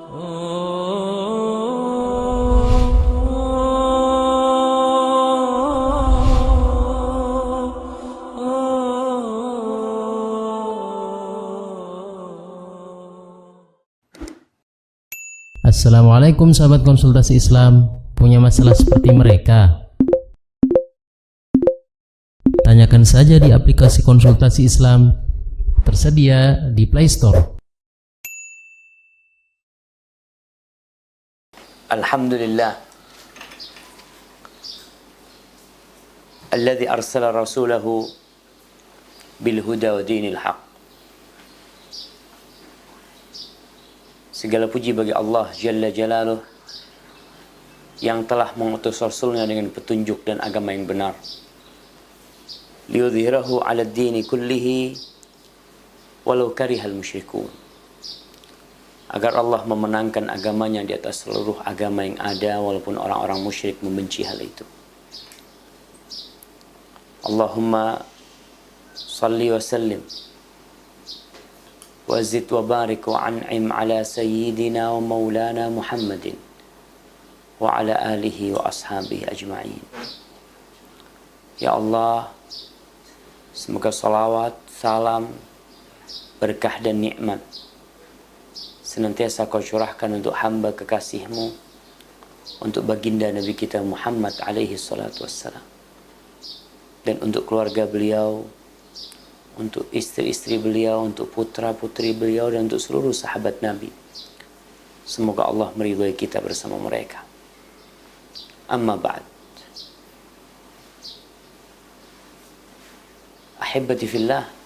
Assalamualaikum sahabat konsultasi Islam. Punya masalah seperti mereka? Tanyakan saja di aplikasi konsultasi Islam, tersedia di Play Store. Alhamdulillah alladzi arsala rasulahu bil huda wa dinil haq. Segala puji bagi Allah Jalla Jalaluh yang telah mengutus Rasulnya dengan petunjuk dan agama yang benar. Liyudhhirahu 'ala ad-dini kullihi walau karihal musyrikun. Agar Allah memenangkan agamanya di atas seluruh agama yang ada walaupun orang-orang musyrik membenci hal itu. Allahumma salli wa sallim wazid wa barik wa an'im ala sayyidina wa maulana Muhammadin wa ala alihi wa ashabihi ajma'in. Ya Allah, semoga salawat, salam, berkah dan nikmat senantiasa kau curahkan untuk hamba kekasih-Mu, untuk baginda Nabi kita Muhammad alaihi salatu wassalam, dan untuk keluarga beliau, untuk istri-istri beliau, untuk putra-putri beliau, dan untuk seluruh sahabat Nabi. Semoga Allah meridhai kita bersama mereka. Amma ba'd. Ahibbati fillah.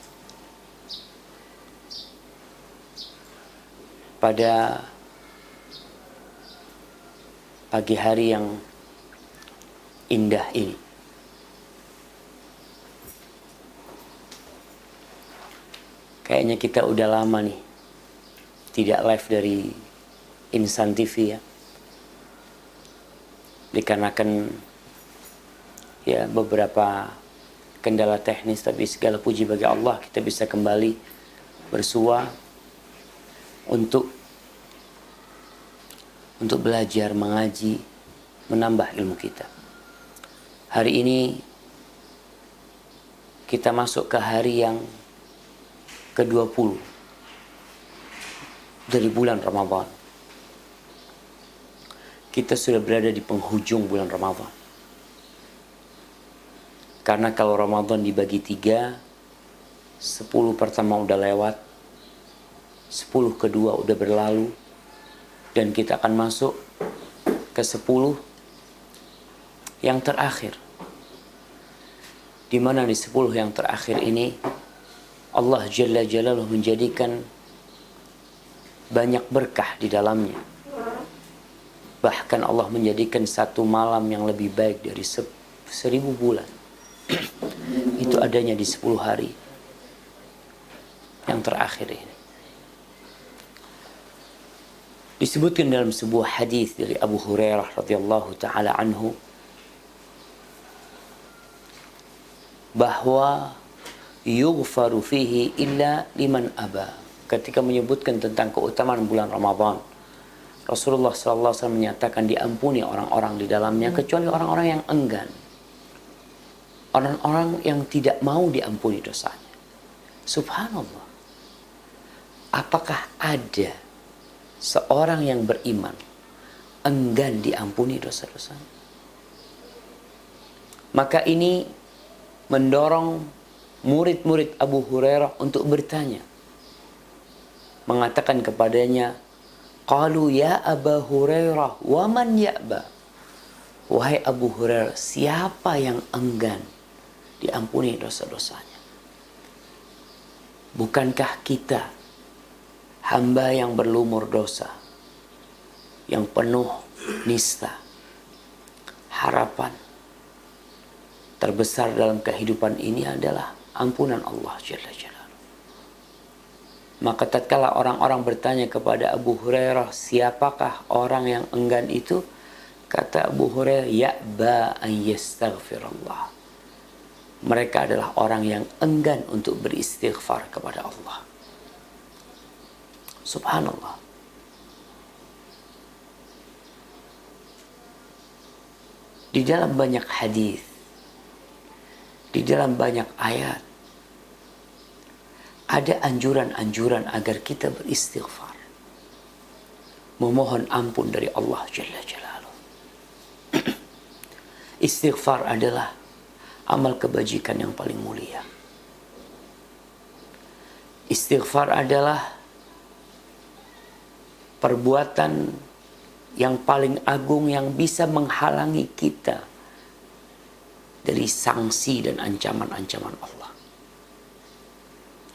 Pada pagi hari yang indah ini, kayaknya kita udah lama nih tidak live dari Insan TV ya. Dikarenakan ya beberapa kendala teknis, tapi segala puji bagi Allah kita bisa kembali bersua untuk belajar, mengaji, menambah ilmu kita. Hari ini kita masuk ke hari yang ke-20 dari bulan Ramadan. Kita sudah berada di penghujung bulan Ramadan. Karena kalau Ramadan dibagi 3, 10 pertama udah lewat, 10 kedua udah berlalu, dan kita akan masuk ke 10 yang terakhir. Di mana di 10 yang terakhir ini Allah Jalla Jalaluh menjadikan banyak berkah di dalamnya. Bahkan Allah menjadikan satu malam yang lebih baik dari 1000 bulan. Itu adanya di 10 hari yang terakhir ini. Disebutkan dalam sebuah hadis dari Abu Hurairah radhiyallahu taala anhu bahwa yughfaru fihi illa liman aba. Ketika menyebutkan tentang keutamaan bulan Ramadan, Rasulullah SAW menyatakan diampuni orang-orang di dalamnya kecuali orang-orang yang enggan, orang-orang yang tidak mau diampuni dosanya. Subhanallah, apakah ada seorang yang beriman enggan diampuni dosa-dosanya? Maka ini mendorong murid-murid Abu Hurairah untuk bertanya, mengatakan kepadanya, qalu ya Abu Hurairah wa man ya'ba. Wahai Abu Hurairah, siapa yang enggan diampuni dosa-dosanya? Bukankah kita hamba yang berlumur dosa, yang penuh nista, harapan terbesar dalam kehidupan ini adalah ampunan Allah Jalla Jalaluh. Maka tatkala orang-orang bertanya kepada Abu Hurairah, siapakah orang yang enggan itu? Kata Abu Hurairah, ya'ba an yastaghfirullah. Mereka adalah orang yang enggan untuk beristighfar kepada Allah. Subhanallah. Di dalam banyak hadis, di dalam banyak ayat, ada anjuran-anjuran agar kita beristighfar, memohon ampun dari Allah Jalla Jalaluhu. Istighfar adalah amal kebajikan yang paling mulia. Istighfar adalah perbuatan yang paling agung yang bisa menghalangi kita dari sanksi dan ancaman-ancaman Allah.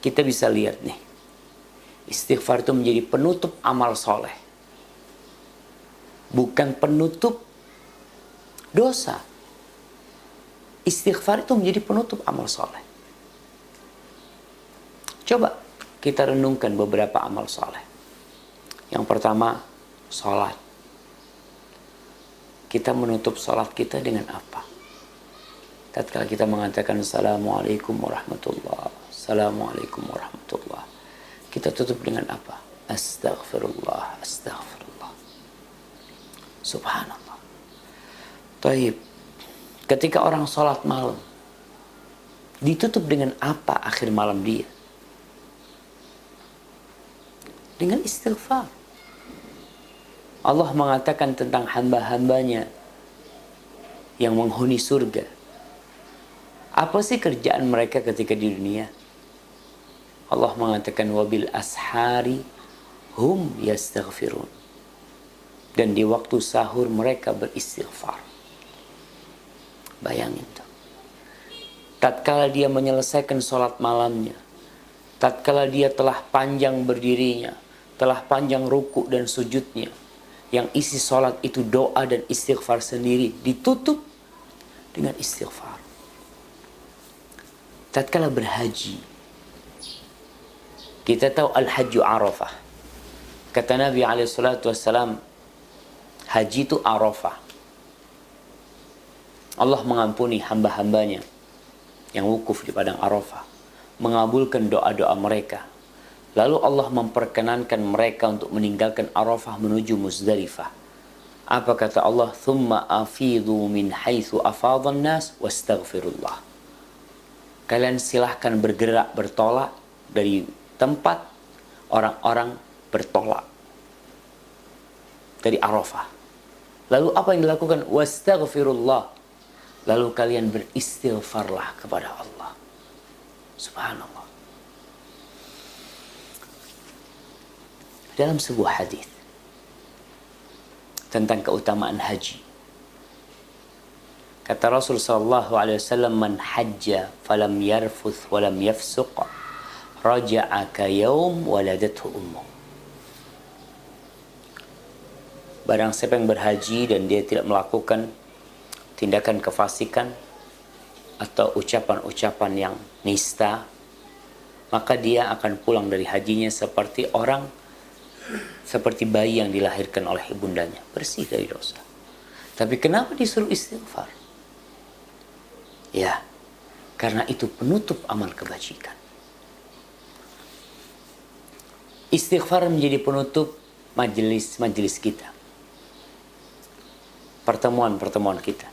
Kita bisa lihat nih, istighfar itu menjadi penutup amal soleh, bukan penutup dosa. Istighfar itu menjadi penutup amal soleh. Coba kita renungkan beberapa amal soleh. Yang pertama, sholat. Kita menutup sholat kita dengan apa? Tatkala kita mengatakan Assalamualaikum warahmatullah, Assalamualaikum warahmatullah, kita tutup dengan apa? Astaghfirullah, astaghfirullah. Subhanallah. Taib. Ketika orang sholat malam, ditutup dengan apa akhir malam dia? Dengan istighfar. Allah mengatakan tentang hamba-hambanya yang menghuni surga. Apa sih kerjaan mereka ketika di dunia? Allah mengatakan wabil ashari hum yastaghfirun. Dan di waktu sahur mereka beristighfar. Bayangin tuh. Tatkala dia menyelesaikan sholat malamnya, tatkala dia telah panjang berdirinya, telah panjang ruku dan sujudnya, yang isi sholat itu doa dan istighfar sendiri, ditutup dengan istighfar. Tatkala berhaji, kita tahu al-hajju Arafah. Kata Nabi SAW, haji itu Arafah. Allah mengampuni hamba-hambanya yang wukuf di padang Arafah, mengabulkan doa-doa mereka. Lalu Allah memperkenankan mereka untuk meninggalkan Arafah menuju Muzdalifah. Apa kata Allah? Thumma afidhu min haitsu afadhan nas wastaghfirullah. Kalian silahkan bergerak, bertolak dari tempat orang-orang bertolak dari Arafah. Lalu apa yang dilakukan? Wastaghfirullah. Lalu kalian beristighfarlah kepada Allah. Subhanallah. Dalam sebuah hadis tentang keutamaan haji, kata Rasul sallallahu alaihi wasallam, man hajja falam yarfuth walam yafsuq raja'a ka yaum waladathu ummuh. Barang siapa yang berhaji dan dia tidak melakukan tindakan kefasikan atau ucapan-ucapan yang nista, maka dia akan pulang dari hajinya seperti bayi yang dilahirkan oleh ibundanya, bersih dari dosa. Tapi kenapa disuruh istighfar? Ya, karena itu penutup amal kebajikan. Istighfar menjadi penutup majelis kita, pertemuan-pertemuan kita.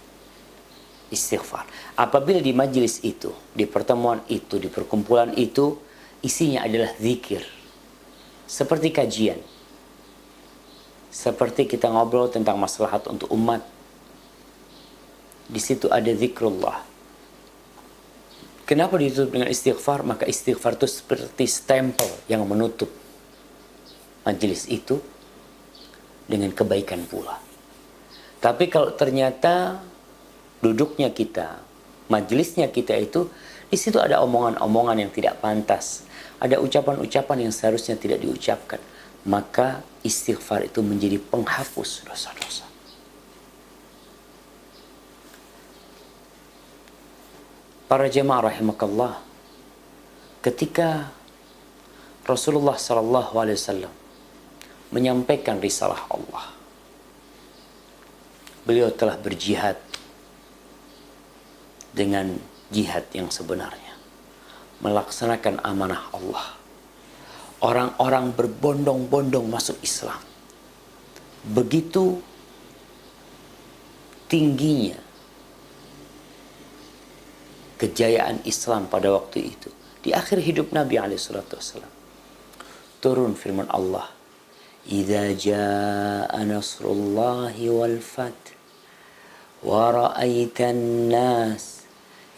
Istighfar. Apabila di majelis itu, di pertemuan itu, di perkumpulan itu, isinya adalah zikir, seperti kajian, seperti kita ngobrol tentang maslahat untuk umat, di situ ada zikrullah. Kenapa ditutup dengan istighfar? Maka istighfar itu seperti stempel yang menutup majelis itu dengan kebaikan pula. Tapi kalau ternyata duduknya kita, majelisnya kita itu, di situ ada omongan-omongan yang tidak pantas, ada ucapan-ucapan yang seharusnya tidak diucapkan, maka istighfar itu menjadi penghapus dosa-dosa. Para jemaah rahimakallah, ketika Rasulullah SAW menyampaikan risalah Allah, beliau telah berjihad dengan jihad yang sebenarnya, melaksanakan amanah Allah. Orang-orang berbondong-bondong masuk Islam. Begitu tingginya kejayaan Islam pada waktu itu. Di akhir hidup Nabi SAW. Turun firman Allah. Idza jaa nasrullahi wal fath wa ra'aitan nas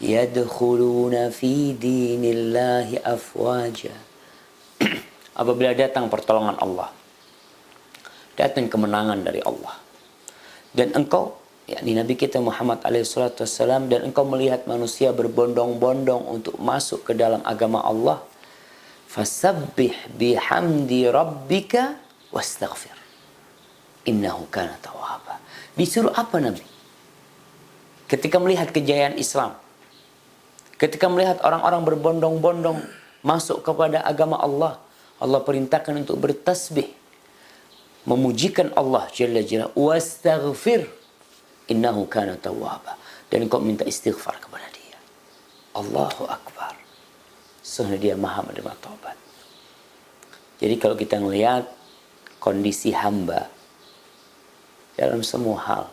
yadkhuluna fi dinillahi afwaja. Apabila datang pertolongan Allah, datang kemenangan dari Allah, dan engkau, yakni Nabi kita Muhammad SAW, dan engkau melihat manusia berbondong-bondong untuk masuk ke dalam agama Allah, fasabbih bihamdi rabbika wastaghfir innahu kana tawwaba. Disuruh apa Nabi? Ketika melihat kejayaan Islam, ketika melihat orang-orang berbondong-bondong masuk kepada agama Allah, Allah perintahkan untuk bertasbih, memujikan Allah Jalla Jalla, wastaghfir innahu kana tawwaba, dan kau minta istighfar kepada dia. Allahu Akbar. Sesungguhnya dia maha menerima taubat. Jadi kalau kita melihat kondisi hamba dalam semua hal,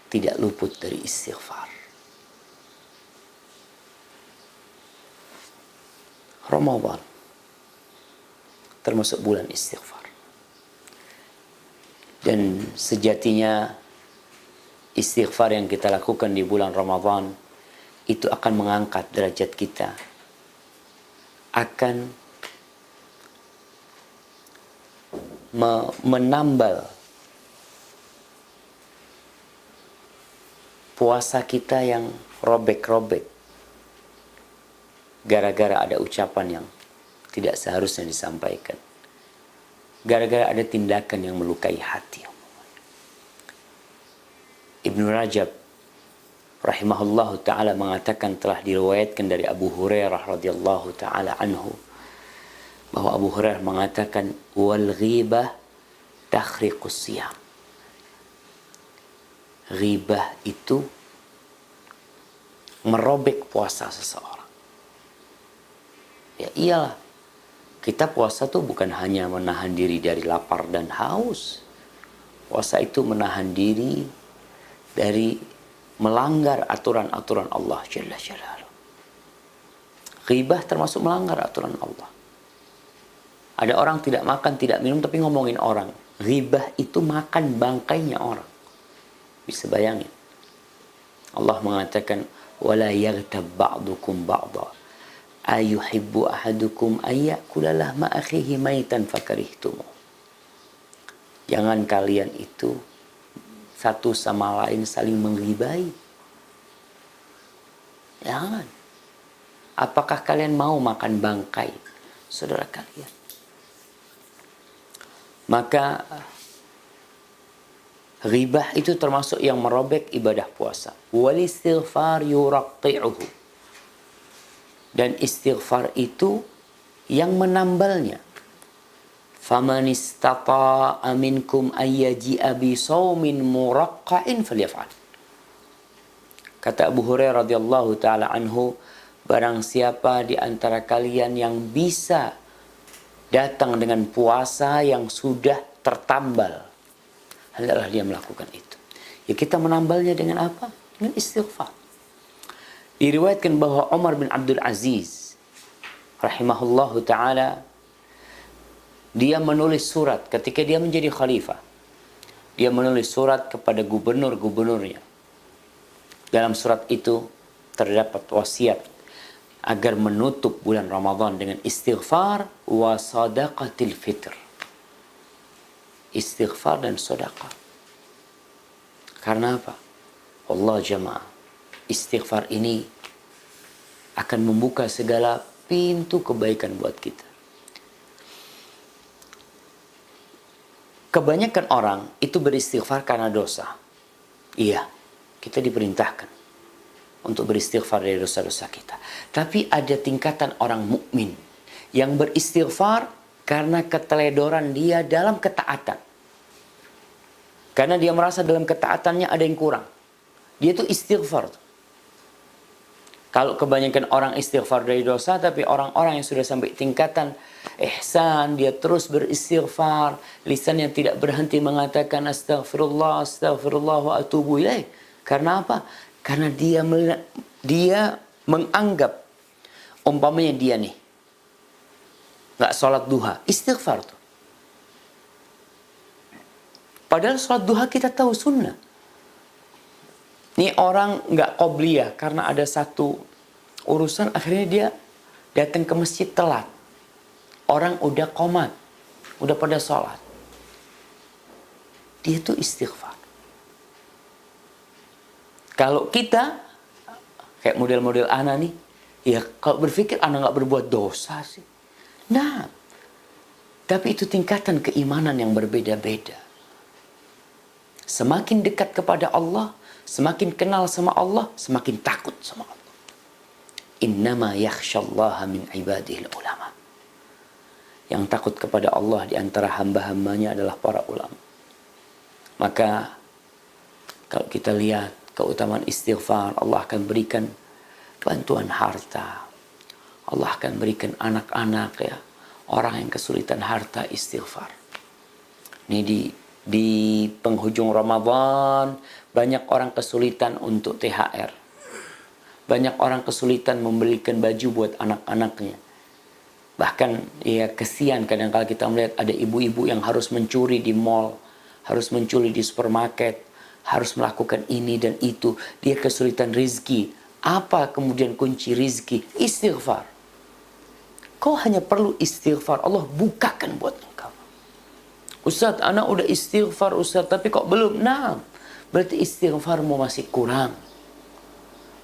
tidak luput dari istighfar. Ramadan termasuk bulan istighfar. Dan sejatinya istighfar yang kita lakukan di bulan Ramadan itu akan mengangkat derajat kita, akan menambal puasa kita yang robek-robek gara-gara ada ucapan yang tidak seharusnya disampaikan, gara-gara ada tindakan yang melukai hati. Ibnu Rajab rahimahullahu ta'ala mengatakan, telah diriwayatkan dari Abu Hurairah radhiyallahu ta'ala anhu, bahwa Abu Hurairah mengatakan, wal ghibah takhriqus siyam. Ghibah itu merobek puasa seseorang. Ya iyalah, kita puasa tuh bukan hanya menahan diri dari lapar dan haus. Puasa itu menahan diri dari melanggar aturan-aturan Allah Jalla Jalaluhu. Ghibah termasuk melanggar aturan Allah. Ada orang tidak makan, tidak minum, tapi ngomongin orang. Ghibah itu makan bangkainya orang. Bisa bayangin. Allah mengatakan, وَلَا يَغْتَبْ بَعْضُكُمْ بَعْضًا أَيُحِبُّ أَحَدُكُمْ أَيَّأْكُلَ لَحْمَ أَخِيهِ مَيْتًا فَكَرِهْتُمُوهُ. Jangan kalian itu satu sama lain saling menghibai. Jangan. Apakah kalian mau makan bangkai saudara kalian? Maka ghibah itu termasuk yang merobek ibadah puasa. Wal istighfar yuraqqi'uhu. Dan istighfar itu yang menambalnya. Faman istata'a minkum ayyaji'a bi shaumin muraqqa'in falyaf'al. Kata Abu Hurairah radhiyallahu taala anhu, barang siapa di antara kalian yang bisa datang dengan puasa yang sudah tertambal, hendaklah dia melakukan itu. Ya, kita menambalnya dengan apa? Dengan istighfar. Diriwayatkan bahwa Umar bin Abdul Aziz rahimahullahu ta'ala, dia menulis surat ketika dia menjadi khalifah. Dia menulis surat kepada gubernur-gubernurnya. Dalam surat itu terdapat wasiat agar menutup bulan Ramadan dengan istighfar wa sadaqatil fitr. Istighfar dan sedekah. Karena apa? Allah jamaah, istighfar ini akan membuka segala pintu kebaikan buat kita. Kebanyakan orang itu beristighfar karena dosa. Iya, kita diperintahkan untuk beristighfar dari dosa-dosa kita. Tapi ada tingkatan orang mukmin yang beristighfar karena keteledoran dia dalam ketaatan. Karena dia merasa dalam ketaatannya ada yang kurang. Dia tuh istighfar. Kalau kebanyakan orang istighfar dari dosa, tapi orang-orang yang sudah sampai tingkatan ihsan, dia terus beristighfar, lisannya tidak berhenti mengatakan astaghfirullah, astaghfirullah wa atubu ilaih. Karena apa? Karena dia menganggap umpamanya dia nih nggak sholat duha, istighfar tuh. Padahal sholat duha kita tahu sunnah. Ini orang nggak qobliyah karena ada satu urusan, akhirnya dia datang ke masjid telat. Orang udah qomat, udah pada sholat. Dia tuh istighfar. Kalau kita kayak model-model ana nih, ya kalau berpikir ana nggak berbuat dosa sih. Nah, tapi itu tingkatan keimanan yang berbeda-beda. Semakin dekat kepada Allah, semakin kenal sama Allah, semakin takut sama Allah. Innama yakhshallaha min ibadihil ulama. Yang takut kepada Allah di antara hamba-hambanya adalah para ulama. Maka kalau kita lihat keutamaan istighfar, Allah akan berikan bantuan harta. Allah akan berikan anak-anak ya, orang yang kesulitan harta istighfar. Ini di penghujung Ramadan banyak orang kesulitan untuk THR. Banyak orang kesulitan membelikan baju buat anak-anaknya. Bahkan ya kesian kadang-kala kita melihat ada ibu-ibu yang harus mencuri di mall, harus mencuri di supermarket, harus melakukan ini dan itu. Dia kesulitan rizki. Apa kemudian kunci rizki? Istighfar. Kau hanya perlu istighfar. Allah bukakan buat engkau. Ustaz, anak udah istighfar Ustaz, tapi kok belum? Nah, berarti istighfarmu masih kurang.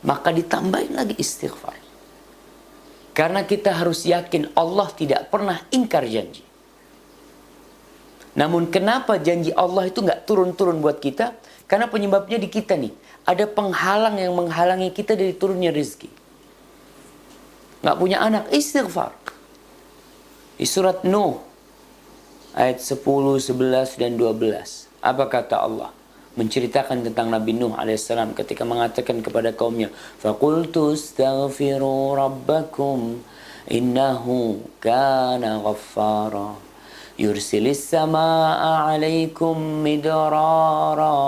Maka ditambahin lagi istighfar. Karena kita harus yakin Allah tidak pernah ingkar janji. Namun kenapa janji Allah itu nggak turun-turun buat kita? Karena penyebabnya di kita nih. Ada penghalang yang menghalangi kita dari turunnya rezeki. Nggak punya anak, istighfar. Di surat Nuh, ayat 10, 11, dan 12. Apa kata Allah? Menceritakan tentang Nabi Nuh alaihissalam ketika mengatakan kepada kaumnya, فَقُلْتُ اسْتَغْفِرُوا رَبَّكُمْ إِنَّهُ كَانَ غَفَّارًا يُرْسِلِ السَّمَاءَ عَلَيْكُمْ مِدْرَارًا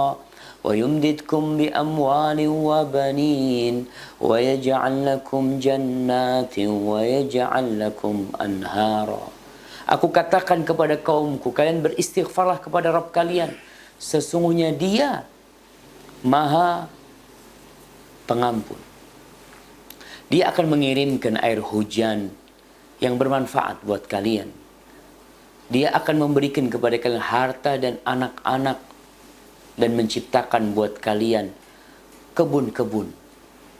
وَيُمْدِدْكُمْ بِأَمْوَالٍ وَبَنِينَ وَيَجْعَلْ لَكُمْ جَنَّاتٍ وَيَجْعَلْ لَكُمْ أَنْهَارًا. Aku katakan kepada kaumku, kalian beristighfarlah kepada Rabb kalian. Sesungguhnya Dia Maha Pengampun. Dia akan mengirimkan air hujan yang bermanfaat buat kalian. Dia akan memberikan kepada kalian harta dan anak-anak dan menciptakan buat kalian kebun-kebun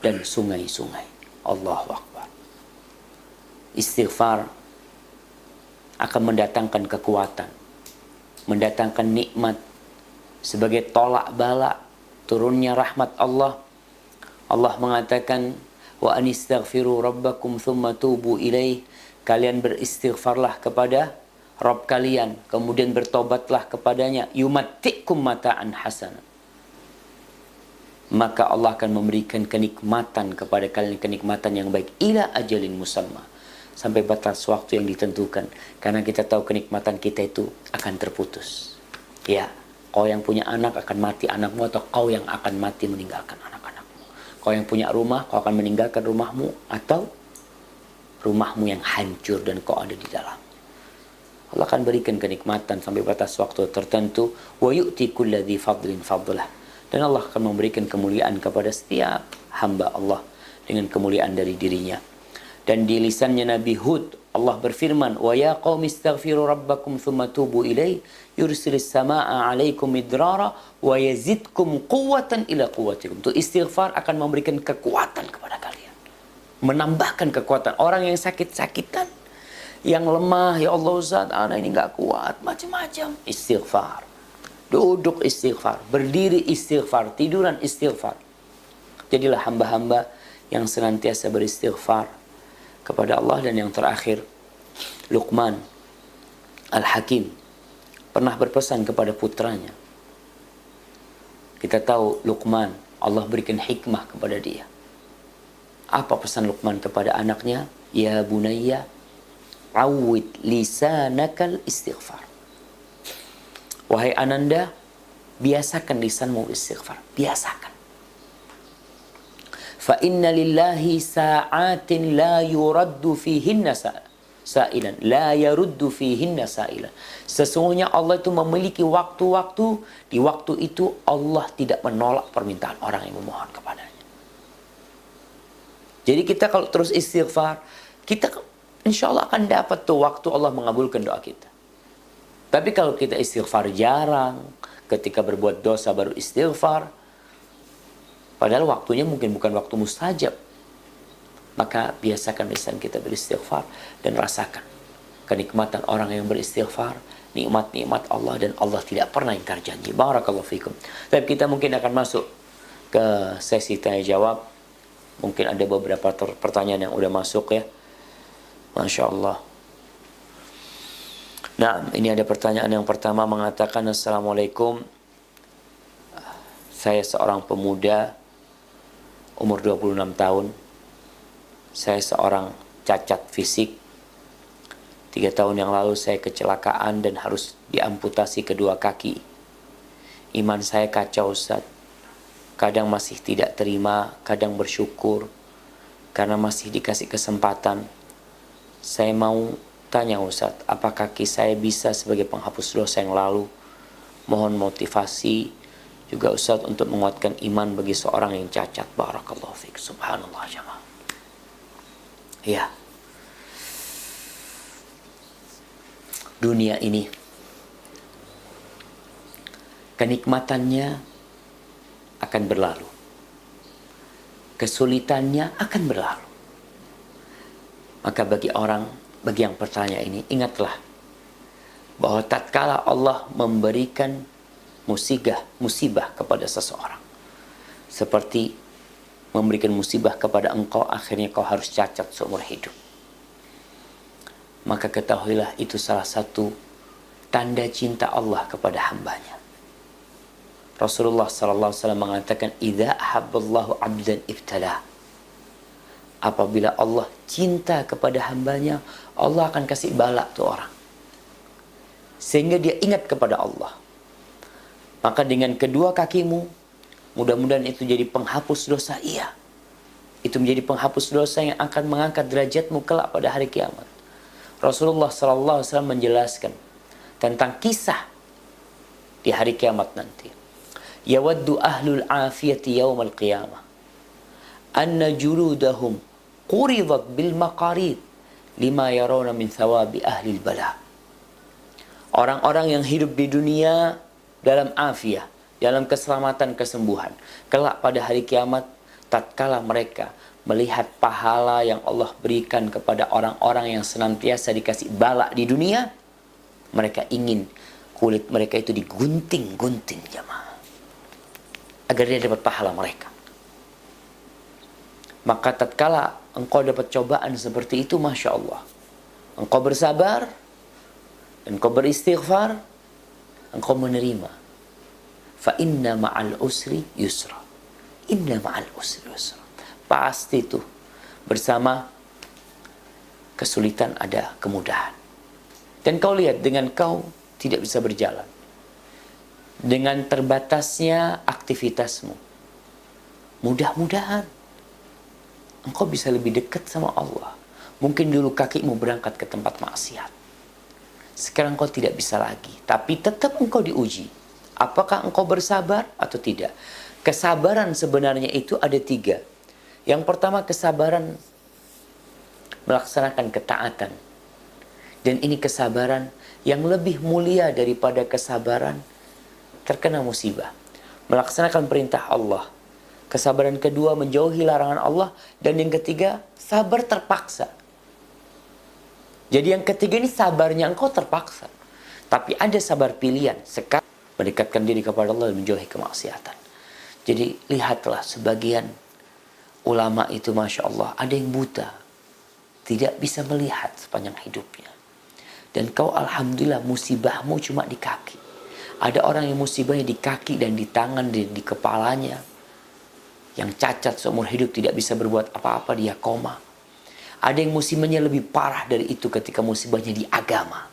dan sungai-sungai. Allahu Akbar. Istighfar akan mendatangkan kekuatan, mendatangkan nikmat sebagai tolak bala turunnya rahmat Allah. Allah mengatakan, wa anistaghfiru rabbakum thumma tubu ilaih. Kalian beristighfarlah kepada Rabb kalian, kemudian bertobatlah kepadanya. Yumatti'kum mata'an hasanah. Maka Allah akan memberikan kenikmatan kepada kalian, kenikmatan yang baik. Ila ajalin musamma. Sampai batas waktu yang ditentukan. Karena kita tahu kenikmatan kita itu akan terputus. Ya, kau yang punya anak akan mati anakmu, atau kau yang akan mati meninggalkan anak-anakmu. Kau yang punya rumah, kau akan meninggalkan rumahmu, atau rumahmu yang hancur dan kau ada di dalam. Allah akan berikan kenikmatan sampai batas waktu tertentu. Wa yu'ti kulli dzi fadlin fadlah. Dan Allah akan memberikan kemuliaan kepada setiap hamba Allah dengan kemuliaan dari dirinya. Dan di lisannya Nabi Hud, Allah berfirman, wa ya qaumi istaghfiru rabbakum thumma tubu ilaih yursilis samaa'a 'alaikum midrara wa yazidkum quwwatan ila quwwatikum. Itu istighfar akan memberikan kekuatan kepada kalian. Menambahkan kekuatan. Orang yang sakit-sakitan, yang lemah, ya Allah Ustaz, anak ini gak kuat, macam-macam. Istighfar. Duduk istighfar, berdiri istighfar, tiduran istighfar. Jadilah hamba-hamba yang senantiasa beristighfar kepada Allah. Dan yang terakhir, Luqman Al-Hakim pernah berpesan kepada putranya. Kita tahu Luqman, Allah berikan hikmah kepada dia. Apa pesan Luqman kepada anaknya? Ya bunayya, awid lisanakal istighfar. Wahai ananda, biasakan lisanmu istighfar. Biasakan. Fa inna lillahi sa'atin la yuraddu fihinna sa'ilan, la yaruddu fihinna sa'ilan. Sesungguhnya Allah itu memiliki waktu-waktu, di waktu itu Allah tidak menolak permintaan orang yang memohon kepadanya. Jadi kita kalau terus istighfar, kita insya Allah akan dapat tuh waktu Allah mengabulkan doa kita. Tapi kalau kita istighfar jarang, ketika berbuat dosa baru istighfar, padahal waktunya mungkin bukan waktu mustajab, maka biasakan lisan kita beristighfar dan rasakan kenikmatan orang yang beristighfar, nikmat-nikmat Allah, dan Allah tidak pernah ingkar janji. Barakallahu fikum. Tapi kita mungkin akan masuk ke sesi tanya jawab. Mungkin ada beberapa pertanyaan yang udah masuk ya. Masya Allah. Nah, ini ada pertanyaan yang pertama mengatakan, Assalamualaikum. Saya seorang pemuda umur 26 tahun. Saya seorang cacat fisik. 3 tahun yang lalu saya kecelakaan dan harus diamputasi kedua kaki. Iman saya kacau, Ustaz. Kadang masih tidak terima, kadang bersyukur karena masih dikasih kesempatan. Saya mau tanya Ustaz, apa kaki saya bisa sebagai penghapus dosa yang lalu? Mohon motivasi juga Ustaz untuk menguatkan iman bagi seorang yang cacat. Barakallahu fiik. Subhanallah jemaah. Ya. Dunia ini kenikmatannya akan berlalu. Kesulitannya akan berlalu. Maka bagi yang bertanya ini, ingatlah bahwa tatkala Allah memberikan musibah kepada seseorang, seperti memberikan musibah kepada engkau, akhirnya kau harus cacat seumur hidup, maka ketahuilah itu salah satu tanda cinta Allah kepada hambanya. Rasulullah SAW mengatakan, "Idza ahabballahu 'abdan ibtalah." Apabila Allah cinta kepada hambanya, Allah akan kasih bala tuh orang, sehingga dia ingat kepada Allah. Maka dengan kedua kakimu, mudah-mudahan itu jadi penghapus dosa. Iya, itu menjadi penghapus dosa yang akan mengangkat derajatmu kelak pada hari kiamat. Rasulullah SAW menjelaskan tentang kisah di hari kiamat nanti. Yawaddu ahlul afiyati yawmal qiyamah anna juludahum quridat bil maqarid lima yarawna min thawabi ahlil bala. Orang-orang yang hidup di dunia dalam afiah, dalam keselamatan, kesembuhan, kelak pada hari kiamat, tatkala mereka melihat pahala yang Allah berikan kepada orang-orang yang senantiasa dikasih bala di dunia, mereka ingin kulit mereka itu digunting-gunting jemaah, agar dia dapat pahala mereka. Maka tatkala engkau dapat cobaan seperti itu, Masya Allah, engkau bersabar, engkau beristighfar, engkau menerima. Fa inna ma'al usri yusra. Inna ma'al usri yusra. Pasti itu bersama kesulitan ada kemudahan. Dan kau lihat, dengan kau tidak bisa berjalan, dengan terbatasnya aktivitasmu, mudah-mudahan engkau bisa lebih dekat sama Allah. Mungkin dulu kakimu berangkat ke tempat maksiat, sekarang engkau tidak bisa lagi, tapi tetap engkau diuji. Apakah engkau bersabar atau tidak? Kesabaran sebenarnya itu ada 3. Yang pertama, kesabaran melaksanakan ketaatan. Dan ini kesabaran yang lebih mulia daripada kesabaran terkena musibah. Melaksanakan perintah Allah. Kesabaran kedua, menjauhi larangan Allah. Dan yang ketiga, sabar terpaksa. Jadi yang ketiga ini sabarnya engkau terpaksa. Tapi ada sabar pilihan. Sekarang mendekatkan diri kepada Allah dan menjauhi kemaksiatan. Jadi lihatlah, sebagian ulama itu Masya Allah, ada yang buta, tidak bisa melihat sepanjang hidupnya. Dan kau alhamdulillah musibahmu cuma di kaki. Ada orang yang musibahnya di kaki dan di tangan dan di kepalanya, yang cacat seumur hidup, tidak bisa berbuat apa-apa, dia koma. Ada yang musibahnya lebih parah dari itu ketika musibahnya di agama.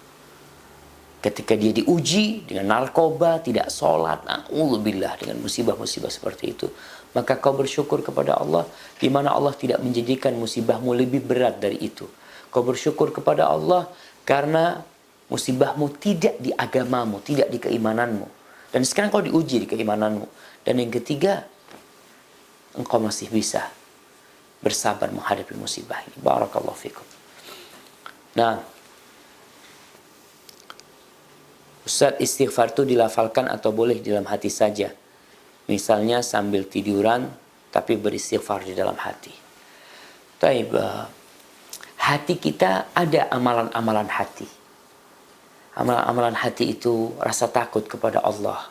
Ketika dia diuji dengan narkoba, tidak sholat, na'udzubillah, dengan musibah-musibah seperti itu, maka kau bersyukur kepada Allah, di mana Allah tidak menjadikan musibahmu lebih berat dari itu. Kau bersyukur kepada Allah karena musibahmu tidak di agamamu, tidak di keimananmu. Dan sekarang kau diuji di keimananmu. Dan yang ketiga, engkau masih bisa bersabar menghadapi musibah ini. Barakallahu fikum. Nah, Ustaz, istighfar itu dilafalkan atau boleh di dalam hati saja? Misalnya sambil tiduran, tapi beristighfar di dalam hati. Taib, hati kita ada amalan-amalan hati. Amalan-amalan hati itu rasa takut kepada Allah.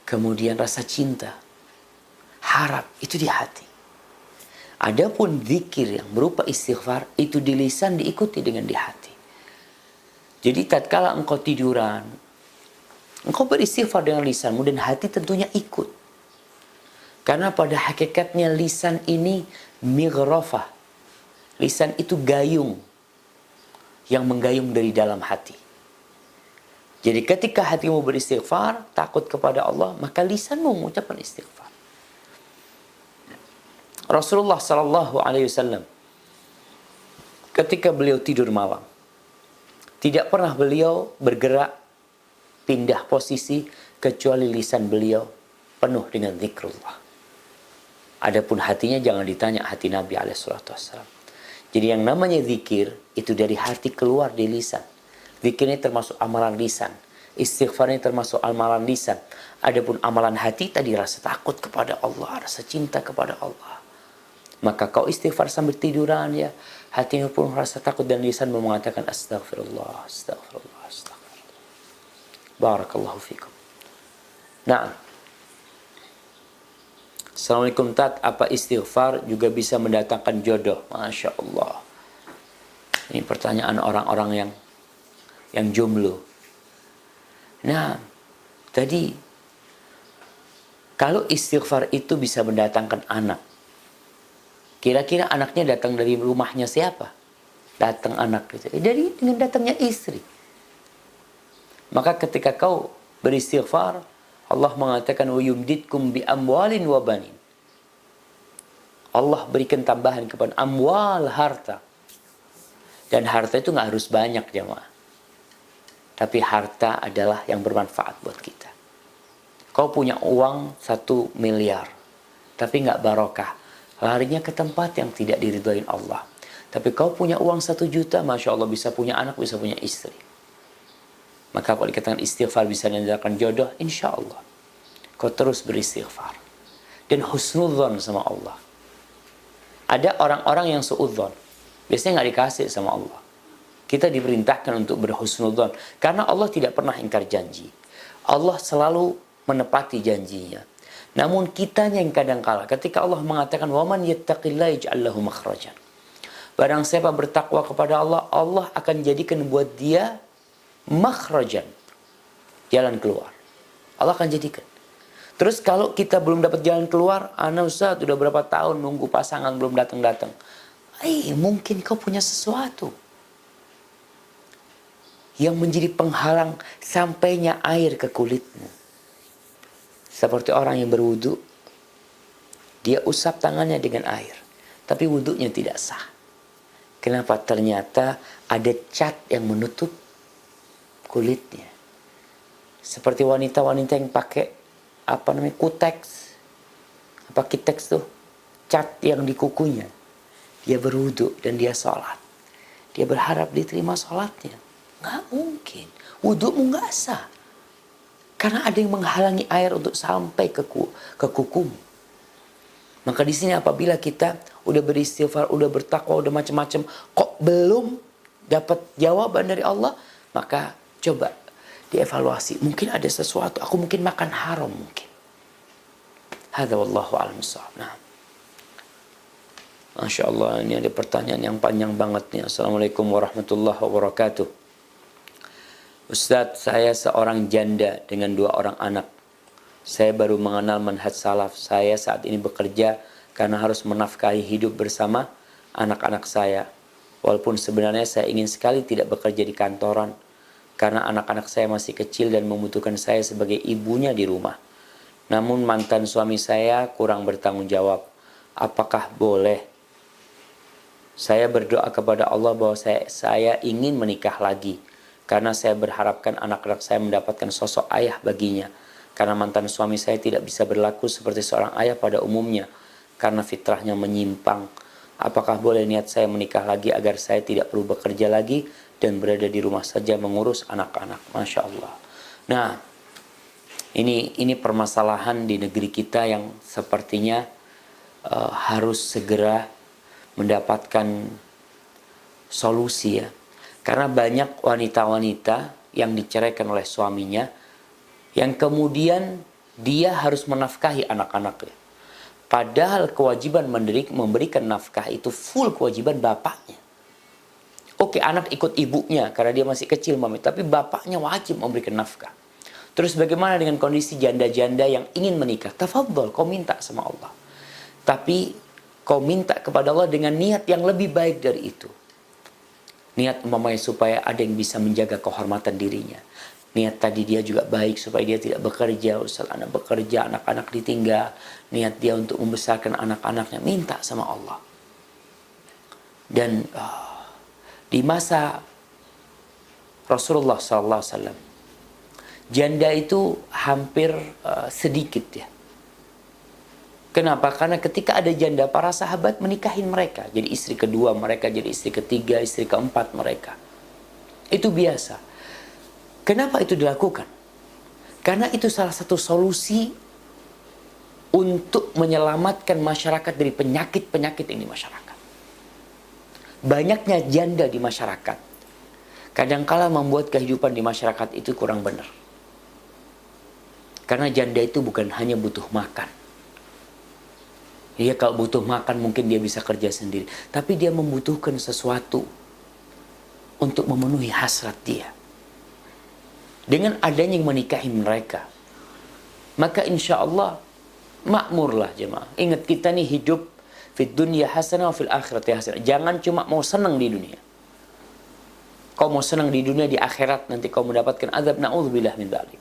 Kemudian rasa cinta, harap, itu di hati. Adapun zikir yang berupa istighfar, itu di lisan diikuti dengan di hati. Jadi tatkala engkau tiduran, engkau beristighfar dengan lisanmu dan hati tentunya ikut. Karena pada hakikatnya lisan ini mighrafah. Lisan itu gayung yang menggayung dari dalam hati. Jadi ketika hatimu beristighfar, takut kepada Allah, maka lisanmu mengucapkan istighfar. Rasulullah sallallahu alaihi wasallam ketika beliau tidur malam, tidak pernah beliau bergerak pindah posisi kecuali lisan beliau penuh dengan zikrullah. Adapun hatinya jangan ditanya hati Nabi SAW. Jadi yang namanya zikir itu dari hati keluar di lisan. Zikir ini termasuk amalan lisan. Istighfar ini termasuk amalan lisan. Adapun amalan hati tadi rasa takut kepada Allah, rasa cinta kepada Allah. Maka kau istighfar sambil tiduran ya, hatimu pun rasa takut dan lisanmu mengatakan astaghfirullah, astaghfirullah, astaghfirullah. Barakallahu fikum. Nah, Assalamualaikum Tat, apa istighfar juga bisa mendatangkan jodoh? Masya Allah. Ini pertanyaan orang-orang yang jomblo. Nah, tadi kalau istighfar itu bisa mendatangkan anak, kira-kira anaknya datang dari rumahnya siapa? Datang anak gitu. Dari dengan datangnya istri. Maka ketika kau beristighfar, Allah mengatakan wa yumditkum bi amwalin wa banin. Allah berikan tambahan kepada amwal, harta. Dan harta itu nggak harus banyak jemaah. Tapi harta adalah yang bermanfaat buat kita. Kau punya uang 1 miliar, tapi nggak barokah. Larinya ke tempat yang tidak diridhoin Allah. Tapi kau punya uang 1 juta, Masya Allah bisa punya anak, bisa punya istri. Maka kalau dikatakan istighfar bisa mendatangkan jodoh, insya Allah. Kau terus beristighfar. Dan husnudzon sama Allah. Ada orang-orang yang suudzon. Biasanya nggak dikasih sama Allah. Kita diperintahkan untuk berhusnudzon. Karena Allah tidak pernah ingkar janji. Allah selalu menepati janjinya. Namun kitanya yang kadang-kala ketika Allah mengatakan waman yattaqillaha yaj'al lahu makhrajan. Barang siapa bertakwa kepada Allah, Allah akan jadikan buat dia makhrajan, jalan keluar. Allah akan jadikan. Terus kalau kita belum dapat jalan keluar, ana Ustaz udah berapa tahun nunggu pasangan belum datang-datang. Mungkin kau punya sesuatu yang menjadi penghalang sampainya air ke kulitmu. Seperti orang yang berwudu, dia usap tangannya dengan air, tapi wudunya tidak sah. Kenapa? Ternyata ada cat yang menutup kulitnya. Seperti wanita-wanita yang pakai kuteks, kiteks tuh, cat yang di kukunya. Dia berwudu dan dia sholat. Dia berharap diterima sholatnya. Nggak mungkin. Wudumu nggak sah. Karena ada yang menghalangi air untuk sampai ke kukumu. Maka di sini apabila kita udah beristighfar, udah bertakwa, udah macam-macam, kok belum dapat jawaban dari Allah, maka coba dievaluasi. Mungkin ada sesuatu, aku mungkin makan haram mungkin. Hadza wallahu a'lam bissawab. Nah. Masya Allah, ini ada pertanyaan yang panjang banget nih. Assalamualaikum warahmatullahi wabarakatuh. Ustadz, saya seorang janda dengan 2 orang anak. Saya baru mengenal manhaj salaf. Saya saat ini bekerja karena harus menafkahi hidup bersama anak-anak saya. Walaupun sebenarnya saya ingin sekali tidak bekerja di kantoran. karena anak-anak saya masih kecil dan membutuhkan saya sebagai ibunya di rumah. Namun mantan suami saya kurang bertanggung jawab. Apakah boleh? Saya berdoa kepada Allah bahwa saya ingin menikah lagi. Karena saya berharapkan anak-anak saya mendapatkan sosok ayah baginya. Karena mantan suami saya tidak bisa berlaku seperti seorang ayah pada umumnya. Karena fitrahnya menyimpang. Apakah boleh niat saya menikah lagi agar saya tidak perlu bekerja lagi dan berada di rumah saja mengurus anak-anak? Masya Allah. Nah, ini permasalahan di negeri kita yang sepertinya harus segera mendapatkan solusi ya. Karena banyak wanita-wanita yang diceraikan oleh suaminya, yang kemudian dia harus menafkahi anak-anaknya. Padahal kewajiban memberikan nafkah itu full kewajiban bapaknya. Oke, anak ikut ibunya karena dia masih kecil mami, tapi bapaknya wajib memberikan nafkah. Terus bagaimana dengan kondisi janda-janda yang ingin menikah? Tafadhol, kau minta sama Allah. Tapi kau minta kepada Allah dengan niat yang lebih baik dari itu. Niat umpamanya supaya ada yang bisa menjaga kehormatan dirinya. Niat tadi dia juga baik supaya dia tidak bekerja. Ustaz, anak bekerja, anak-anak ditinggal. Niat dia untuk membesarkan anak-anaknya. Minta sama Allah. Dan di masa Rasulullah SAW, janda itu hampir sedikit ya. Kenapa? Karena ketika ada janda, para sahabat menikahin mereka. Jadi istri kedua mereka, jadi istri ketiga, istri keempat mereka. Itu biasa. Kenapa itu dilakukan? Karena itu salah satu solusi untuk menyelamatkan masyarakat dari penyakit-penyakit ini masyarakat. Banyaknya janda di masyarakat kadangkala membuat kehidupan di masyarakat itu kurang benar. Karena janda itu bukan hanya butuh makan. Dia kalau butuh makan mungkin dia bisa kerja sendiri. Tapi dia membutuhkan sesuatu untuk memenuhi hasrat dia. Dengan adanya yang menikahi mereka, maka insya Allah makmurlah jemaah. Ingat kita nih hidup fid dunya hasanah wa fil akhirati hasanah. Jangan cuma mau senang di dunia. Kau mau senang di dunia, di akhirat nanti kau mendapatkan azab, na'udzubillah min dzalik.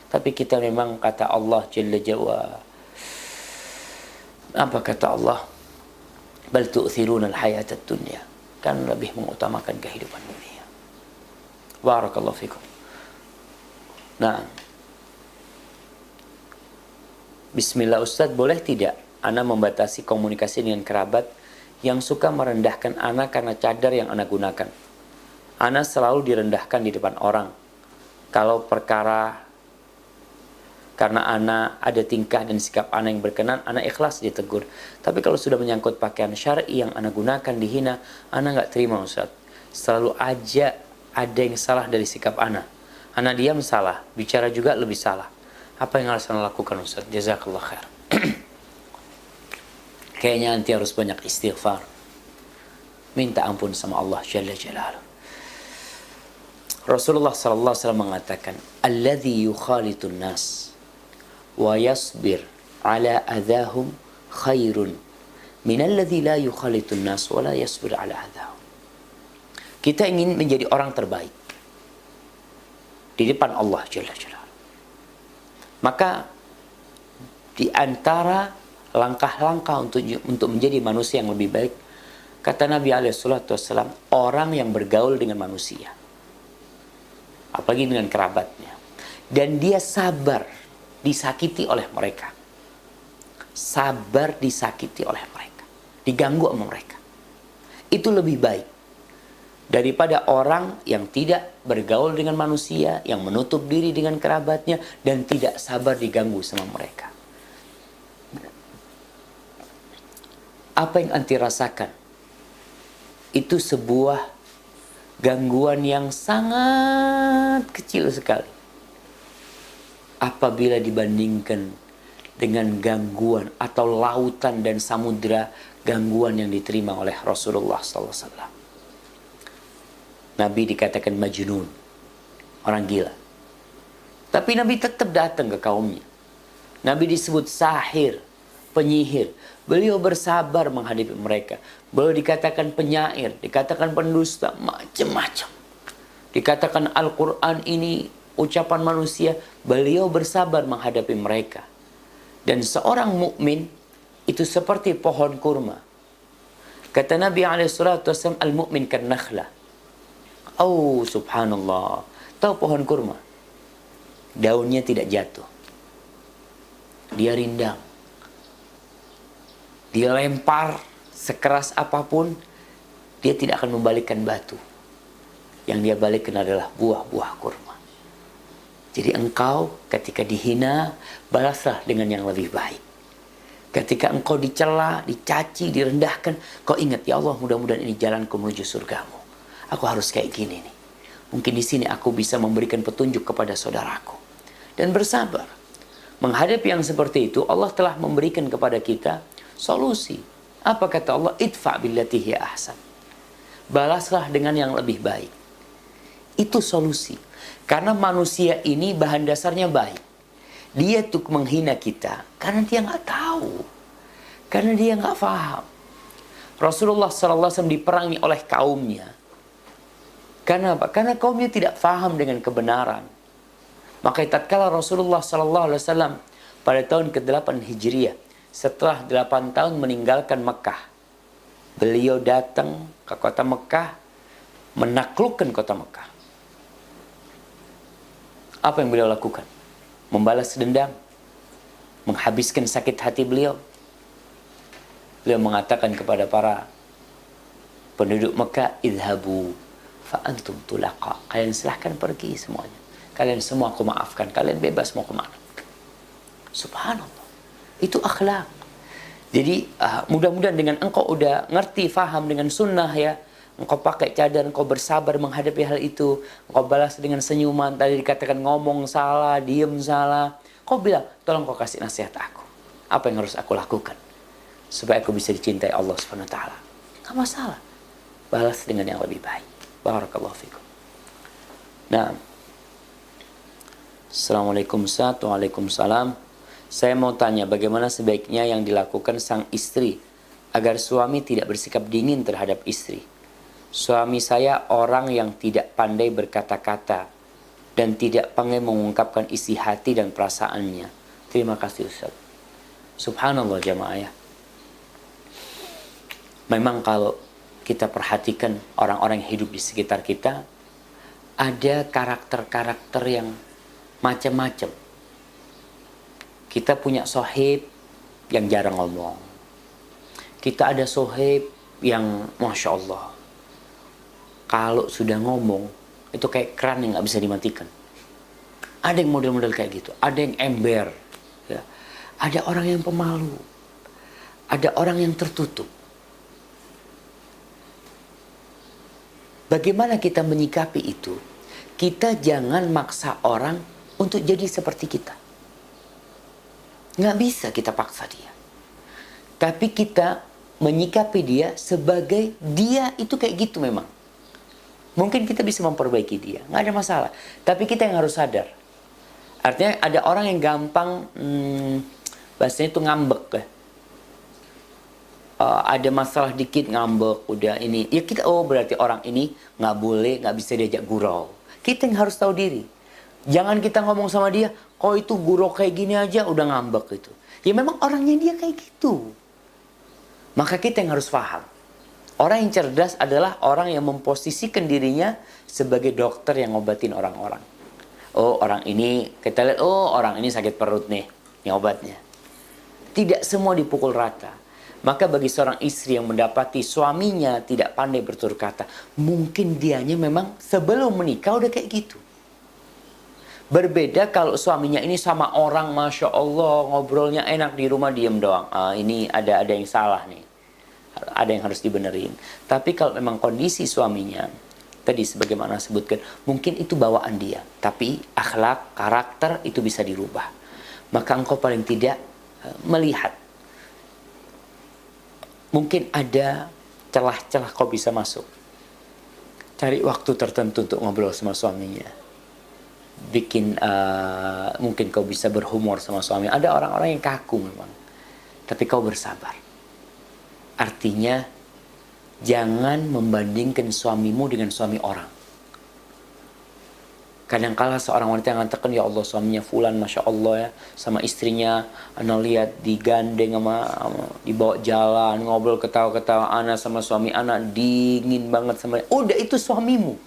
Tapi kita memang kata Allah Jalla Jawa, apa kata Allah? Bal tu'thiruna al-hayata ad-dunya. Kan lebih mengutamakan kehidupan dunia. Barakallahu fikum. Nah, bismillah Ustaz, boleh tidak ana membatasi komunikasi dengan kerabat yang suka merendahkan ana karena cadar yang ana gunakan? Ana selalu direndahkan di depan orang. Kalau perkara karena ana ada tingkah dan sikap ana yang berkenan, ana ikhlas ditegur. Tapi kalau sudah menyangkut pakaian syar'i yang ana gunakan dihina, ana nggak terima Ustaz. Selalu aja ada yang salah dari sikap ana. Ana diam salah, bicara juga lebih salah. Apa yang harus ana lakukan Ustaz? Jazakallah khair. Kayaknya nanti harus banyak istighfar. Minta ampun sama Allah Jalla Jalaluh. Rasulullah sallallahu alaihi wasallam mengatakan, "Alladzi yukhalitun nas wa yasbir ala adahum khairun minalladzi la yukhalitun nas wa la yasbir ala adahum." Kita ingin menjadi orang terbaik di depan Allah Jalla Jalaluh. Maka di antara langkah-langkah untuk menjadi manusia yang lebih baik, kata Nabi SAW, orang yang bergaul dengan manusia, apalagi dengan kerabatnya, dan dia sabar disakiti oleh mereka. Sabar disakiti oleh mereka, diganggu sama mereka. Itu lebih baik daripada orang yang tidak bergaul dengan manusia, yang menutup diri dengan kerabatnya, dan tidak sabar diganggu sama mereka. Apa yang anti rasakan? Itu sebuah gangguan yang sangat kecil sekali apabila dibandingkan dengan gangguan atau lautan dan samudra gangguan yang diterima oleh Rasulullah SAW. Nabi dikatakan majnun, orang gila. Tapi Nabi tetap datang ke kaumnya. Nabi disebut sahir, penyihir. Beliau bersabar menghadapi mereka. Beliau dikatakan penyair, dikatakan pendusta, macam-macam. Dikatakan Al-Quran ini ucapan manusia, beliau bersabar menghadapi mereka. Dan seorang mukmin itu seperti pohon kurma. Kata Nabi SAW, al-mu'min kan nakhlah. Oh subhanallah. Tahu pohon kurma? Daunnya tidak jatuh. Dia rindang. Dia lempar sekeras apapun, dia tidak akan membalikkan batu. Yang dia balikkan adalah buah-buah kurma. Jadi engkau ketika dihina, balaslah dengan yang lebih baik. Ketika engkau dicela, dicaci, direndahkan, kau ingat, ya Allah, mudah-mudahan ini jalanku menuju surgamu. Aku harus kayak gini nih. Mungkin di sini aku bisa memberikan petunjuk kepada saudaraku. Dan bersabar. Menghadapi yang seperti itu, Allah telah memberikan kepada kita solusi. Apa kata Allah? Idfa' billati hiya ahsan. Balaslah dengan yang lebih baik. Itu solusi. Karena manusia ini bahan dasarnya baik. Dia tuh menghina kita karena dia nggak tahu. Karena dia nggak paham. Rasulullah SAW diperangi oleh kaumnya. Karena apa? Karena kaumnya tidak paham dengan kebenaran. Maka tatkala Rasulullah SAW pada tahun ke-8 Hijriah, setelah 8 tahun meninggalkan Mekah, beliau datang ke kota Mekah, menaklukkan kota Mekah. Apa yang beliau lakukan? Membalas dendam, menghabiskan sakit hati beliau. Beliau mengatakan kepada para penduduk Mekah, idhabu fa antum tulaqa. Kalian silahkan pergi semuanya. Kalian semua aku maafkan. Kalian bebas mau kemana. Subhanallah. Itu akhlak. Jadi mudah-mudahan dengan engkau udah ngerti, faham dengan sunnah ya. Engkau pakai cadar, engkau bersabar menghadapi hal itu. Engkau balas dengan senyuman. Tadi dikatakan ngomong salah, diem salah. Kau bilang, tolong kau kasih nasihat aku. Apa yang harus aku lakukan? Supaya aku bisa dicintai Allah SWT. Gak masalah. Balas dengan yang lebih baik. Barakallahu fikum. Nah. Assalamualaikum Waalaikumsalam. Saya mau tanya bagaimana sebaiknya yang dilakukan sang istri agar suami tidak bersikap dingin terhadap istri. Suami saya orang yang tidak pandai berkata-kata dan tidak pandai mengungkapkan isi hati dan perasaannya. Terima kasih Ustaz. Subhanallah jamaah ya. Memang kalau kita perhatikan orang-orang yang hidup di sekitar kita, ada karakter-karakter yang macam-macam. Kita punya sohib yang jarang ngomong. Kita ada sohib yang Masya Allah, kalau sudah ngomong, itu kayak keran yang gak bisa dimatikan. Ada yang model-model kayak gitu. Ada yang ember. Ya. Ada orang yang pemalu. Ada orang yang tertutup. Bagaimana kita menyikapi itu? Kita jangan maksa orang untuk jadi seperti kita. Nggak bisa kita paksa dia. Tapi kita menyikapi dia sebagai dia itu kayak gitu memang. Mungkin kita bisa memperbaiki dia, nggak ada masalah. Tapi kita yang harus sadar. Artinya ada orang yang gampang, bahasanya itu ngambek ya. Ada masalah dikit ngambek, udah ini. Ya kita, oh berarti orang ini nggak boleh, nggak bisa diajak gurau. Kita yang harus tahu diri. Jangan kita ngomong sama dia, kok itu gurau kayak gini aja udah ngambek gitu. Ya memang orangnya dia kayak gitu. Maka kita yang harus paham. Orang yang cerdas adalah orang yang memposisikan dirinya sebagai dokter yang ngobatin orang-orang. Oh orang ini, kita lihat, oh orang ini sakit perut nih, ini obatnya. Tidak semua dipukul rata. Maka bagi seorang istri yang mendapati suaminya tidak pandai bertutur kata, mungkin dianya memang sebelum menikah udah kayak gitu. Berbeda kalau suaminya ini sama orang, Masya Allah, ngobrolnya enak, di rumah diem doang. Ini ada yang salah nih. Ada yang harus dibenerin. Tapi kalau memang kondisi suaminya, tadi sebagaimana sebutkan, mungkin itu bawaan dia. Tapi akhlak, karakter itu bisa dirubah. Maka engkau paling tidak melihat. Mungkin ada celah-celah kau bisa masuk. Cari waktu tertentu untuk ngobrol sama suaminya. Bikin, mungkin kau bisa berhumor sama suami. Ada orang-orang yang kaku memang. Tapi kau bersabar. Artinya, jangan membandingkan suamimu dengan suami orang. Kadangkala seorang wanita yang mengatakan, ya Allah suaminya fulan, Masya Allah ya, sama istrinya, ana lihat digandeng dibawa jalan, ngobrol ketawa-ketawa, ana sama suami ana dingin banget sama dia. Udah, itu suamimu.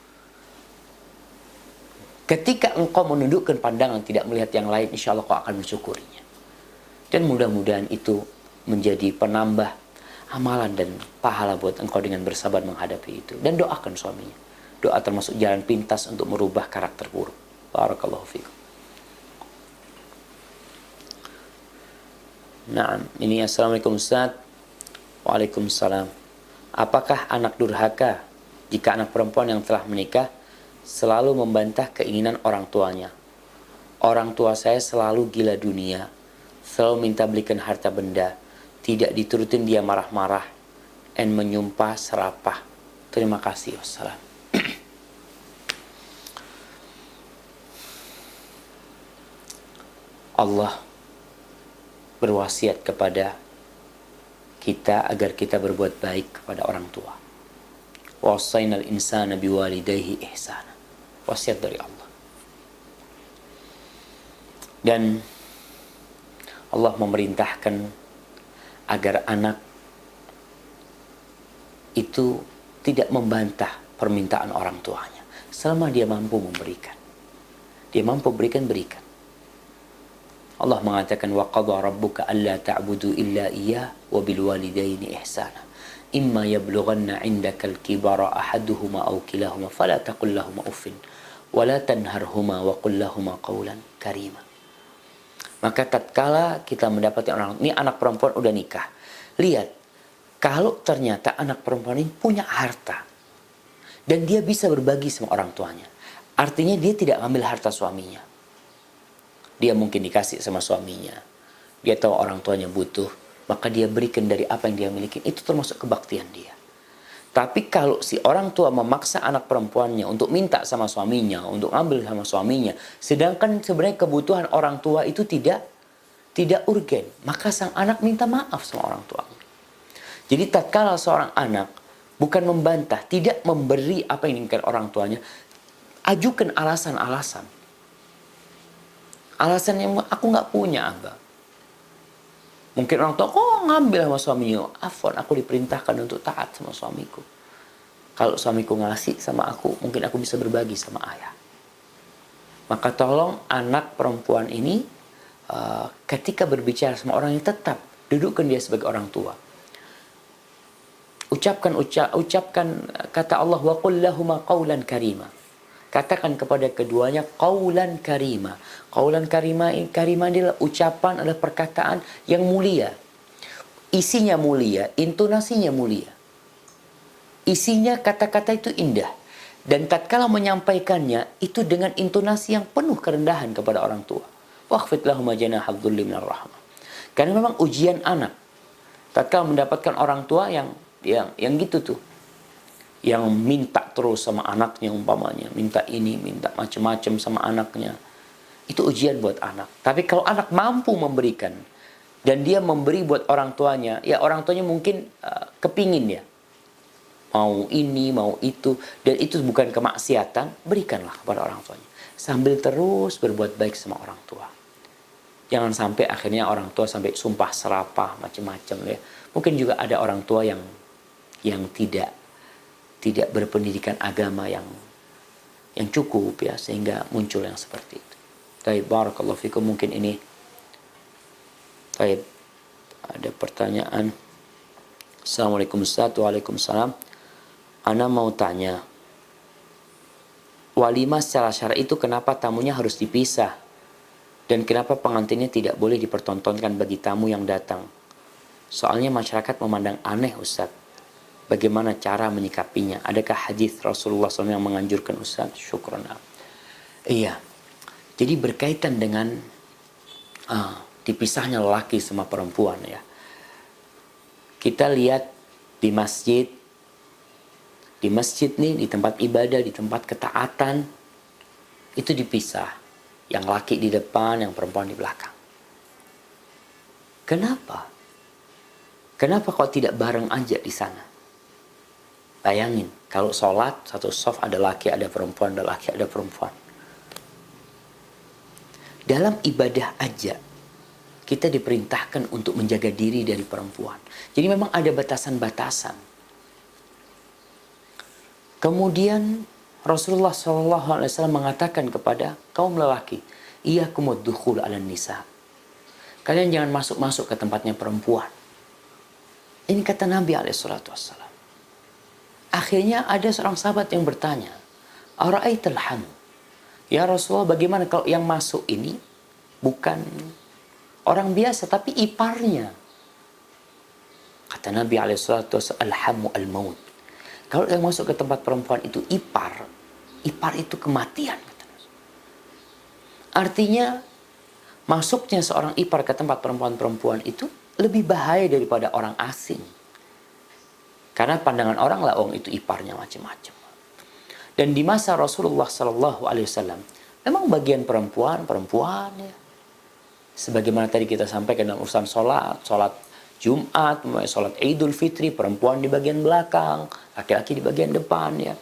Ketika engkau menundukkan pandangan, tidak melihat yang lain, insya Allah kau akan mensyukurinya. Dan mudah-mudahan itu menjadi penambah amalan dan pahala buat engkau dengan bersabar menghadapi itu. Dan doakan suaminya. Doa termasuk jalan pintas untuk merubah karakter buruk. Barakallahu fikum. Nah, ini assalamualaikum Ustaz. Waalaikumsalam. Apakah anak durhaka jika anak perempuan yang telah menikah selalu membantah keinginan orang tuanya? Orang tua saya selalu gila dunia, selalu minta belikan harta benda, tidak diturutin dia marah-marah, dan menyumpah serapah. Terima kasih. Wassalam. Allah berwasiat kepada kita agar kita berbuat baik kepada orang tua. Wasainal insana biwalidayhi ihsana. Wasiat dari Allah. Dan Allah memerintahkan agar anak itu tidak membantah permintaan orang tuanya selama dia mampu memberikan. Dia mampu berikan. Allah mengatakan, wa qadha rabbuka alla ta'budu illa iyyah wa bil walidaini ihsana imma yablughanna 'indakal kibara ahaduhuma aw kilahuma fala taqul lahumā uffin wa la tanharhuma wa qul lahumā qawlan karima. Maka tatkala kita mendapati orang ini anak perempuan udah nikah, lihat kalau ternyata anak perempuan ini punya harta dan dia bisa berbagi sama orang tuanya, artinya dia tidak ambil harta suaminya. Dia mungkin dikasih sama suaminya. Dia tahu orang tuanya butuh, maka dia berikan dari apa yang dia miliki. Itu termasuk kebaktian dia. Tapi kalau si orang tua memaksa anak perempuannya untuk minta sama suaminya, untuk ambil sama suaminya, sedangkan sebenarnya kebutuhan orang tua itu tidak urgen, maka sang anak minta maaf sama orang tuanya. Jadi tatkala seorang anak bukan membantah, tidak memberi apa yang diinginkan orang tuanya, ajukan alasan-alasan. Alasan yang aku nggak punya, Abah. Mungkin orang tua, ngambil sama suaminya. Afwan, aku diperintahkan untuk taat sama suamiku. Kalau suamiku ngasih sama aku, mungkin aku bisa berbagi sama ayah. Maka tolong anak perempuan ini, ketika berbicara sama orang yang tetap, dudukkan dia sebagai orang tua. Ucapkan kata Allah, wa qul lahumā qawlan karima. Katakan kepada keduanya qaulan karima. Qaulan karima adalah ucapan, adalah perkataan yang mulia. Isinya mulia, intonasinya mulia. Isinya kata-kata itu indah. Dan tatkala menyampaikannya itu dengan intonasi yang penuh kerendahan kepada orang tua. Wakhfid lahum janahadh dhulli minar rahmah. Karena memang ujian anak. Tatkala mendapatkan orang tua yang gitu tuh. Yang minta terus sama anaknya umpamanya, minta ini, minta macam-macam sama anaknya. Itu ujian buat anak. Tapi kalau anak mampu memberikan dan dia memberi buat orang tuanya, ya orang tuanya mungkin kepingin ya. Mau ini, mau itu, dan itu bukan kemaksiatan, berikanlah kepada orang tuanya. Sambil terus berbuat baik sama orang tua. Jangan sampai akhirnya orang tua sampai sumpah serapah macam-macam ya. Mungkin juga ada orang tua yang tidak berpendidikan agama yang cukup ya, sehingga muncul yang seperti itu. Baik, barakallahu fikum. Mungkin ini. Baik, ada pertanyaan. Assalamualaikum Ustaz. Waalaikumsalam. Ana mau tanya, walimah secara syar'i itu kenapa tamunya harus dipisah? Dan kenapa pengantinnya tidak boleh dipertontonkan bagi tamu yang datang? Soalnya masyarakat memandang aneh Ustaz. Bagaimana cara menyikapinya? Adakah hadis Rasulullah SAW yang menganjurkan Ustaz? Syukran. Iya. Jadi berkaitan dengan dipisahnya lelaki sama perempuan ya. Kita lihat di masjid nih, di tempat ibadah, di tempat ketaatan, itu dipisah. Yang laki di depan, yang perempuan di belakang. Kenapa? Kenapa kok tidak bareng aja di sana? Bayangin, kalau sholat, satu shaf ada laki, ada perempuan, ada laki, ada perempuan. Dalam ibadah aja kita diperintahkan untuk menjaga diri dari perempuan. Jadi memang ada batasan-batasan. Kemudian Rasulullah SAW mengatakan kepada kaum lelaki, iyyakumud dukhul 'alan nisa. Kalian jangan masuk-masuk ke tempatnya perempuan. Ini kata Nabi SAW. Akhirnya ada seorang sahabat yang bertanya, ara'aital hamu? Ya Rasulullah, bagaimana kalau yang masuk ini bukan orang biasa tapi iparnya? Kata Nabi SAW, alhamu al-maut. Kalau yang masuk ke tempat perempuan itu ipar itu kematian. Artinya masuknya seorang ipar ke tempat perempuan-perempuan itu lebih bahaya daripada orang asing. Karena pandangan orang lah, itu iparnya macam-macam. Dan di masa Rasulullah SAW, memang bagian perempuan ya. Sebagaimana tadi kita sampaikan dalam urusan sholat Jumat, sholat Idul Fitri, perempuan di bagian belakang, laki-laki di bagian depan ya.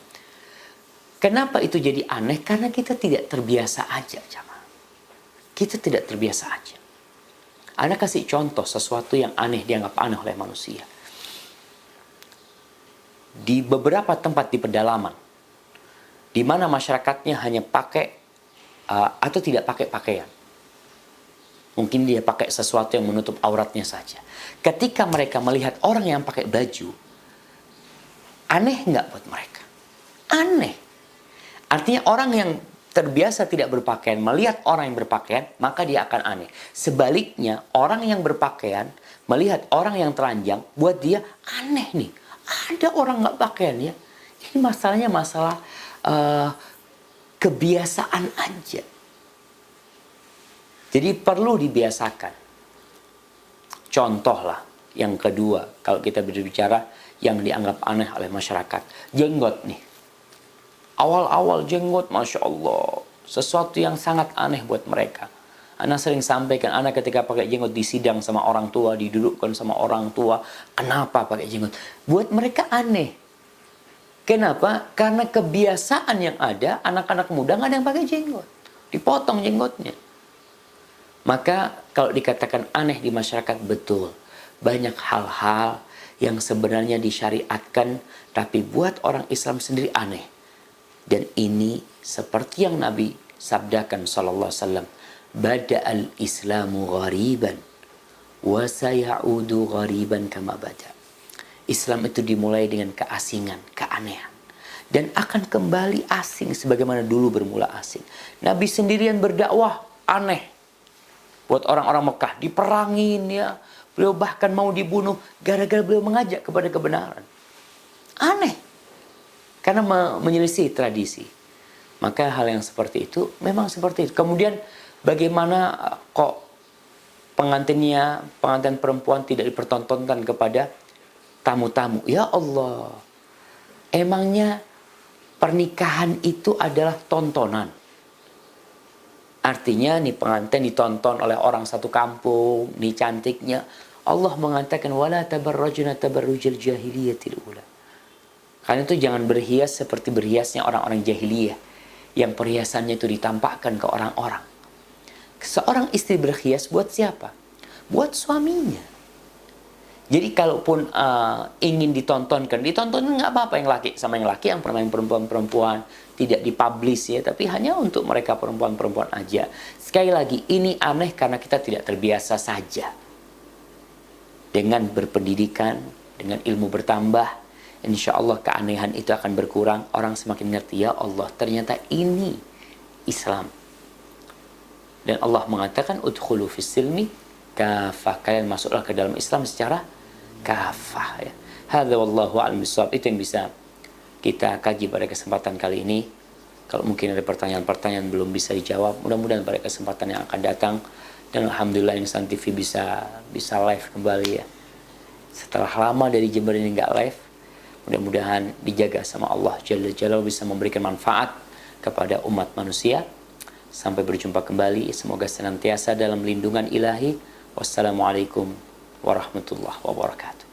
Kenapa itu jadi aneh? Karena kita tidak terbiasa aja, jamaah. Kita tidak terbiasa aja. Ana kasih contoh sesuatu yang aneh, dianggap aneh oleh manusia. Di beberapa tempat di pedalaman, di mana masyarakatnya hanya pakai atau tidak pakai pakaian. Mungkin dia pakai sesuatu yang menutup auratnya saja. Ketika mereka melihat orang yang pakai baju, aneh nggak buat mereka? Aneh. Artinya orang yang terbiasa tidak berpakaian melihat orang yang berpakaian, maka dia akan aneh. Sebaliknya, orang yang berpakaian melihat orang yang telanjang, buat dia aneh nih. Ada orang nggak pakaian ya. Ini masalahnya masalah kebiasaan aja. Jadi perlu dibiasakan. Contoh lah yang kedua, kalau kita berbicara yang dianggap aneh oleh masyarakat. Jenggot nih. Awal-awal jenggot, Masya Allah. Sesuatu yang sangat aneh buat mereka. Ana sering sampaikan, Ana ketika pakai jenggot disidang sama orang tua, didudukkan sama orang tua. Kenapa pakai jenggot? Buat mereka aneh. Kenapa? Karena kebiasaan yang ada, anak-anak muda nggak ada yang pakai jenggot. Dipotong jenggotnya. Maka kalau dikatakan aneh di masyarakat, betul. Banyak hal-hal yang sebenarnya disyariatkan, tapi buat orang Islam sendiri aneh. Dan ini seperti yang Nabi sabdakan sallallahu alaihi wasallam, bada'al islamu ghariban wa sayaudu ghariban kama bada. Islam itu dimulai dengan keasingan, keanehan, dan akan kembali asing sebagaimana dulu bermula asing. Nabi sendirian berdakwah aneh buat orang-orang Mekah, diperangin ya. Beliau bahkan mau dibunuh gara-gara beliau mengajak kepada kebenaran. Aneh. Karena menyelisih tradisi. Maka hal yang seperti itu memang seperti itu. Kemudian bagaimana kok pengantin perempuan tidak dipertontonkan kepada tamu-tamu? Ya Allah. Emangnya pernikahan itu adalah tontonan. Artinya nih pengantin ditonton oleh orang satu kampung, nih cantiknya. Allah mengatakan wala tabarrajna tabarrujal jahiliyatil ula. Karena itu jangan berhias seperti berhiasnya orang-orang jahiliyah. Yang perhiasannya itu ditampakkan ke orang-orang. Seorang istri berhias buat siapa? Buat suaminya. Jadi kalaupun ingin ditontonkan nggak apa-apa yang laki sama yang laki, yang perempuan-perempuan tidak dipublish ya. Tapi hanya untuk mereka perempuan-perempuan aja. Sekali lagi, ini aneh karena kita tidak terbiasa saja. Dengan berpendidikan, dengan ilmu bertambah, insya Allah keanehan itu akan berkurang. Orang semakin ngerti, ya Allah, ternyata ini Islam. Dan Allah mengatakan, udkhulu fis silmi kafah. Kalian masuklah ke dalam Islam secara kafah. Ya. Hadza wallahu a'lam bishawab. Itu yang bisa kita kaji pada kesempatan kali ini. Kalau mungkin ada pertanyaan-pertanyaan belum bisa dijawab, mudah-mudahan pada kesempatan yang akan datang. Dan alhamdulillah Insan TV bisa live kembali ya. Setelah lama dari Jember ini nggak live, mudah-mudahan dijaga sama Allah Jalla Jalaluhu, bisa memberikan manfaat kepada umat manusia. Sampai berjumpa kembali. Semoga senantiasa dalam lindungan ilahi. Wassalamualaikum warahmatullahi wabarakatuh.